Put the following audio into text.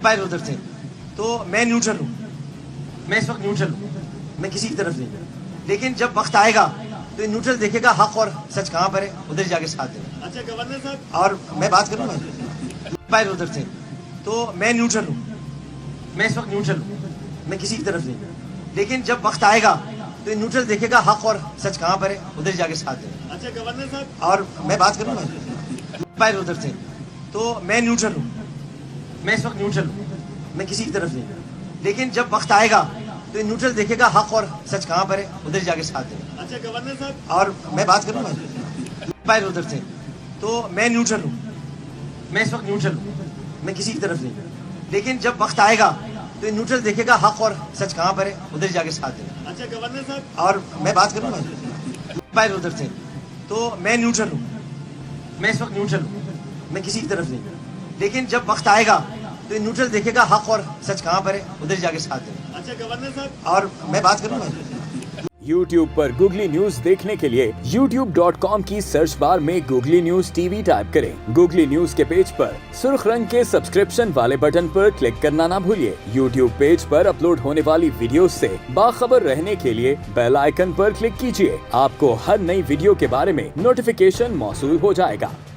Umpire ادھر تھے تو میں نیوٹرل ہوں, میں اس وقت نیوٹرل ہوں, میں کسی کی طرف نہیں ہوں. لیکن جب وقت آئے گا تو یہ نیوٹرل دیکھے گا حق اور سچ کہاں پر ہے, ادھر جا کے ساتھ دیں گے. اچھا گورنر صاحب, اور میں بات کروں گا, امپائر ادھر تھے تو میں نیوٹرل ہوں, میں اس وقت نیوٹرل ہوں, میں کسی کی طرف نہیں ہوں. لیکن جب وقت آئے گا تو یہ نیوٹرل دیکھے گا حق اور سچ کہاں پر ہے, ادھر جا کے ساتھ دیں گے. اچھا گورنر صاحب, اور میں بات کروں گا, امپائر ادھر تھے تو میں نیوٹرل ہوں, میں اس وقت نیوٹرل ہوں, میں کسی کی طرف نہیں ہوں. لیکن جب وقت آئے گا تو یہ نیوٹرل دیکھے گا حق اور سچ کہاں پر ہے, ادھر جا کے ساتھ دیں گے. اچھا گورنر صاحب, اور میں بات کروں گا, امپائر ادھر تھے تو میں نیوٹرل ہوں, میں اس وقت نیوٹرل ہوں, میں کسی کی طرف نہیں ہوں. لیکن جب وقت آئے گا تو یہ نیوٹرل دیکھے گا حق اور سچ کہاں پر ہے, ادھر جا کے ساتھ دیں گے. اچھا گورنر صاحب, اور میں بات کروں گا, امپائر ادھر تھے تو میں نیوٹرل ہوں, میں اس وقت نیوٹرل ہوں, میں کسی کی طرف نہیں ہوں. لیکن جب وقت آئے گا تو یہ نیوٹرل دیکھے گا حق اور سچ کہاں پر ہے, ادھر جا کے ساتھ دیں گے. اچھا گورنر صاحب, اور میں بات کروں گا, YouTube پر گوگلی نیوز دیکھنے کے لیے youtube.com کی سرچ بار میں googly news T V type کریں. گوگلی نیوز کے پیج پر سرخ رنگ کے سبسکرپشن والے بٹن پر کلک کرنا نہ بھولیے. YouTube پیج پر اپلوڈ ہونے والی ویڈیوز سے باخبر رہنے کے لیے بیل آئیکن پر کلک کیجیے. آپ کو ہر نئی ویڈیو کے بارے میں نوٹیفیکیشن موصول ہو جائے گا.